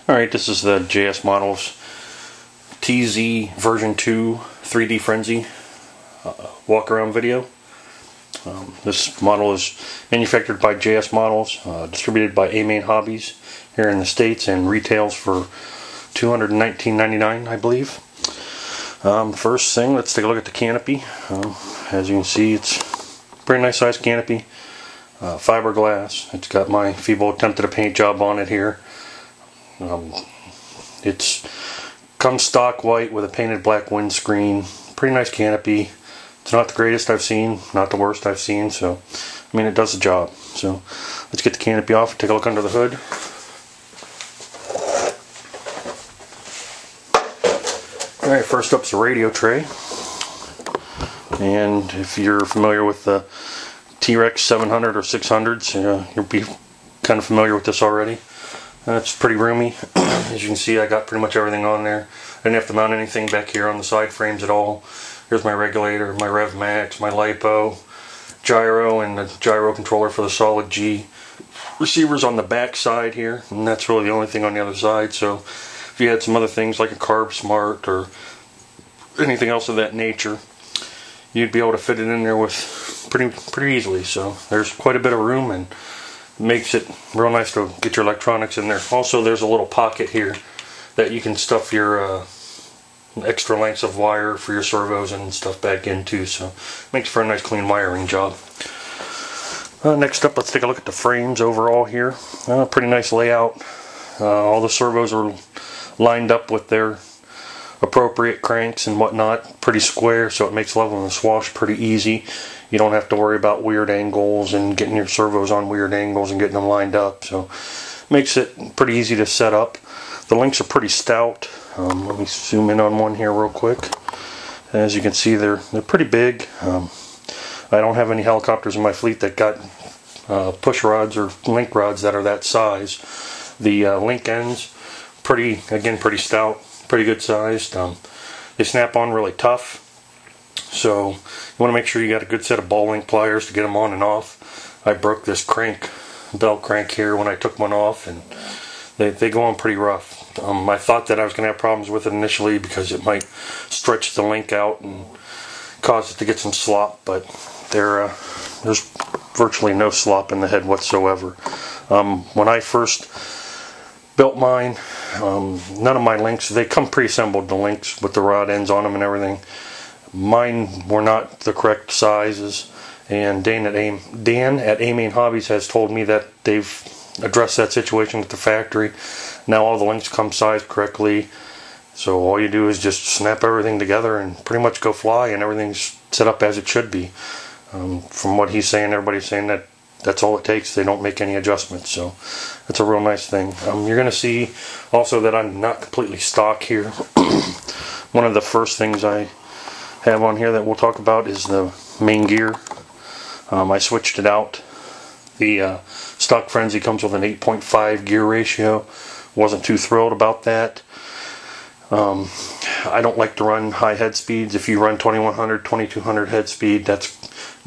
Alright, this is the JS Models TZ version 2 3D Frenzy walk around video. This model is manufactured by JS Models, distributed by A-Main Hobbies here in the States, and retails for $219.99, I believe. First thing, let's take a look at the canopy. As you can see, it's a pretty nice sized canopy. Fiberglass. It's got my feeble attempt at a paint job on it here. It's comes stock white with a painted black windscreen. Pretty nice canopy. It's not the greatest I've seen, not the worst I've seen, so I mean, it does the job. So let's get the canopy off and take a look under the hood. Alright, first up's the radio tray. And if you're familiar with the T-Rex 700 or 600s, you'll be kind of familiar with this already. It's pretty roomy. As you can see, I got pretty much everything on there. I didn't have to mount anything back here on the side frames at all. Here's my regulator, my Rev Max, my LiPo, gyro, and the gyro controller for the solid G. Receivers on the back side here, and that's really the only thing on the other side. So if you had some other things like a Carb Smart or anything else of that nature, you'd be able to fit it in there with pretty easily. So there's quite a bit of room, and makes it real nice to get your electronics in there. Also, there's a little pocket here that you can stuff your extra lengths of wire for your servos and stuff back into, so makes for a nice clean wiring job. Next up, let's take a look at the frames overall here. Pretty nice layout. All the servos are lined up with their appropriate cranks and whatnot, pretty square, so it makes leveling the swash pretty easy. You don't have to worry about weird angles and getting your servos on weird angles and getting them lined up, so makes it pretty easy to set up. The links are pretty stout. Let me zoom in on one here real quick. As you can see, they're pretty big. I don't have any helicopters in my fleet that got push rods or link rods that are that size. The link ends, pretty stout, pretty good sized. They snap on really tough, so you want to make sure you got a good set of ball link pliers to get them on and off. I broke this belt crank here when I took one off, and they go on pretty rough. I thought that I was going to have problems with it initially because it might stretch the link out and cause it to get some slop, but there's virtually no slop in the head whatsoever. When I first built mine, none of my links, they come pre-assembled, the links with the rod ends on them and everything. Mine were not the correct sizes, and Dan at A-Main Hobbies has told me that they've addressed that situation with the factory. Now all the links come sized correctly, so all you do is just snap everything together and pretty much go fly, and everything's set up as it should be. From what he's saying, everybody's saying that that's all it takes. They don't make any adjustments, so that's a real nice thing. You're going to see also that I'm not completely stock here. One of the first things I have on here that we'll talk about is the main gear. I switched it out. The stock Frenzy comes with an 8.5 gear ratio. Wasn't too thrilled about that. I don't like to run high head speeds. If you run 2100, 2200 head speed, that's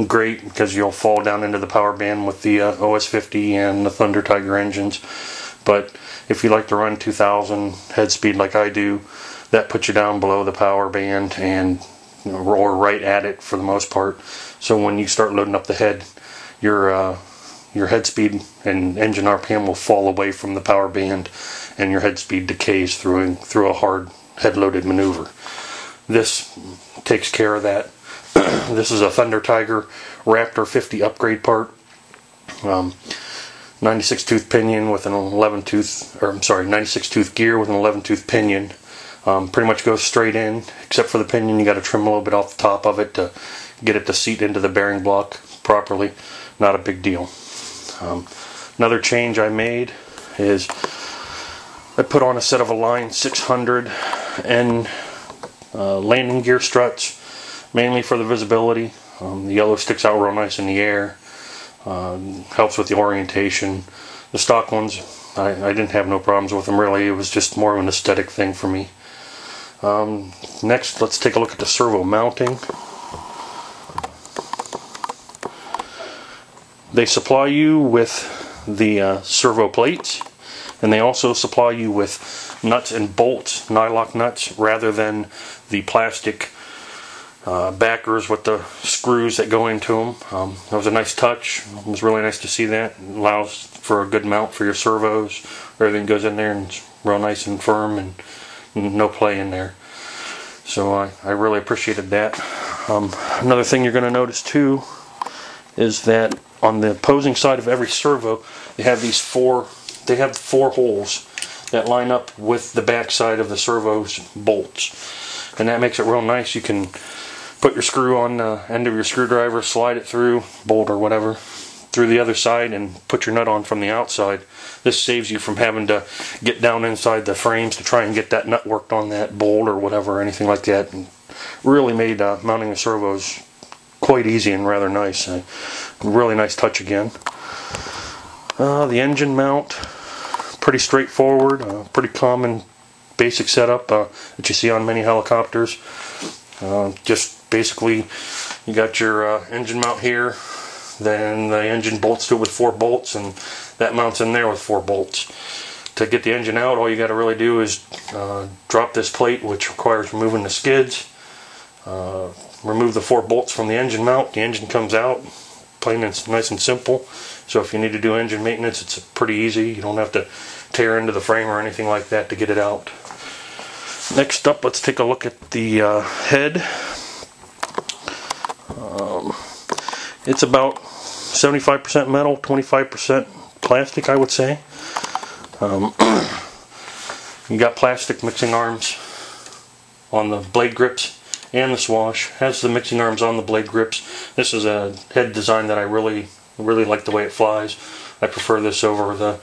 great because you'll fall down into the power band with the OS50 and the Thunder Tiger engines. But if you like to run 2000 head speed like I do, that puts you down below the power band and or right at it for the most part. So when you start loading up the head, your head speed and engine RPM will fall away from the power band, and your head speed decays through a hard head-loaded maneuver. This takes care of that. This is a Thunder Tiger Raptor 50 upgrade part. 96 tooth pinion with an 96 tooth gear with an 11 tooth pinion. Pretty much goes straight in, except for the pinion. You got to trim a little bit off the top of it to get it to seat into the bearing block properly. Not a big deal. Another change I made is I put on a set of Align 600 N landing gear struts, mainly for the visibility. The yellow sticks out real nice in the air, helps with the orientation. The stock ones, I didn't have no problems with them really. It was just more of an aesthetic thing for me. Next, let's take a look at the servo mounting. They supply you with the servo plates, And they also supply you with nuts and bolts, nylock nuts, rather than the plastic backers with the screws that go into them. That was a nice touch. It was really nice to see that. It allows for a good mount for your servos. Everything goes in there and it's real nice and firm and no play in there. So I really appreciated that. Another thing you're going to notice too is that on the opposing side of every servo, they have four holes that line up with the back side of the servo's bolts, and that makes it real nice. You can put your screw on the end of your screwdriver, slide it through, bolt or whatever, through the other side and put your nut on from the outside. This saves you from having to get down inside the frames to try and get that nut worked on that bolt or whatever, or anything like that. And really made mounting the servos quite easy and rather nice. Really nice touch again. The engine mount, pretty straightforward, pretty common basic setup that you see on many helicopters. Just basically, you got your engine mount here, then the engine bolts to it with 4 bolts, and that mounts in there with 4 bolts. To get the engine out, all you got to really do is drop this plate, which requires removing the skids, remove the 4 bolts from the engine mount, the engine comes out, plain and nice and simple. So if you need to do engine maintenance, it's pretty easy. You don't have to tear into the frame or anything like that to get it out. Next up, let's take a look at the head. It's about 75% metal, 25% plastic, I would say. You got plastic mixing arms on the blade grips, and the swash has the mixing arms on the blade grips. This is a head design that I really like the way it flies. I prefer this over the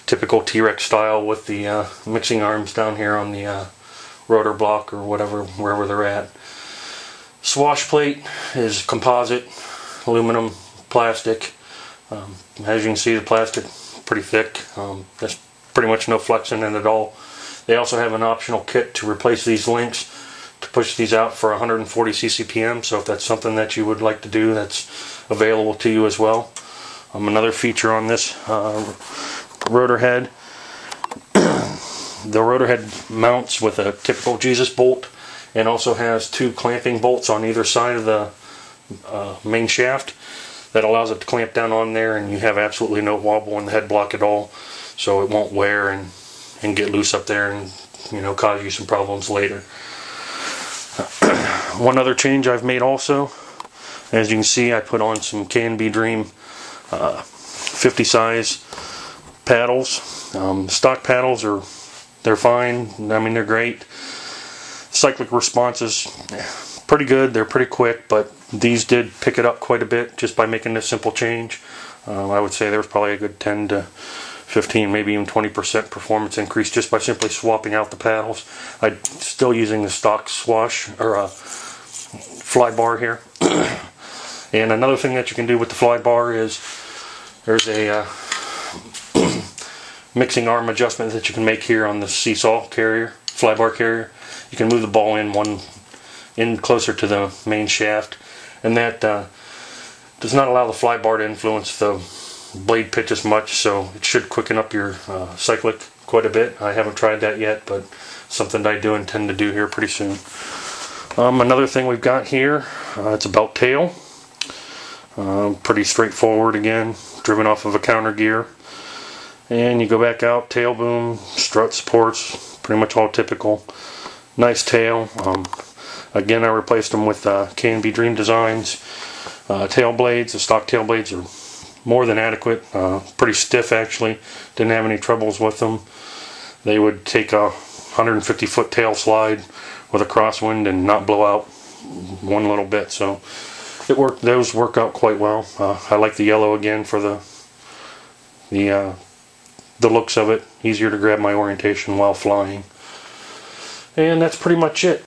typical T-Rex style with the mixing arms down here on the rotor block or whatever, wherever they're at. Swash plate is composite, aluminum, plastic. As you can see, the plastic pretty thick. There's pretty much no flex in it at all. They also have an optional kit to replace these links to push these out for 140 ccpm, so if that's something that you would like to do, that's available to you as well. Another feature on this rotor head, the rotor head mounts with a typical Jesus bolt and also has 2 clamping bolts on either side of the main shaft that allows it to clamp down on there, and you have absolutely no wobble in the head block at all, so it won't wear and get loose up there and, you know, cause you some problems later. One other change I've made also, as you can see, I put on some K&B Dream 50 size paddles. Stock paddles they're fine. I mean, they're great. Cyclic response is pretty good. They're pretty quick, but these did pick it up quite a bit just by making this simple change. I would say there was probably a good 10 to 15, maybe even 20% performance increase just by simply swapping out the paddles. I'm still using the stock swash or fly bar here. And another thing that you can do with the fly bar is there's a mixing arm adjustment that you can make here on the seesaw carrier, fly bar carrier. You can move the ball in closer to the main shaft, and that does not allow the fly bar to influence the blade pitch as much, so it should quicken up your cyclic quite a bit. I haven't tried that yet, but something that I do intend to do here pretty soon. Another thing we've got here, it's a belt tail. Pretty straightforward again, driven off of a counter gear. And you go back out, tail boom, strut supports, pretty much all typical. Nice tail. Again, I replaced them with K&B Dream Designs tail blades. The stock tail blades are more than adequate. Pretty stiff actually. Didn't have any troubles with them. They would take a 150-foot tail slide with a crosswind and not blow out one little bit. So it worked. Those work out quite well. I like the yellow again for the looks of it. Easier to grab my orientation while flying. And that's pretty much it.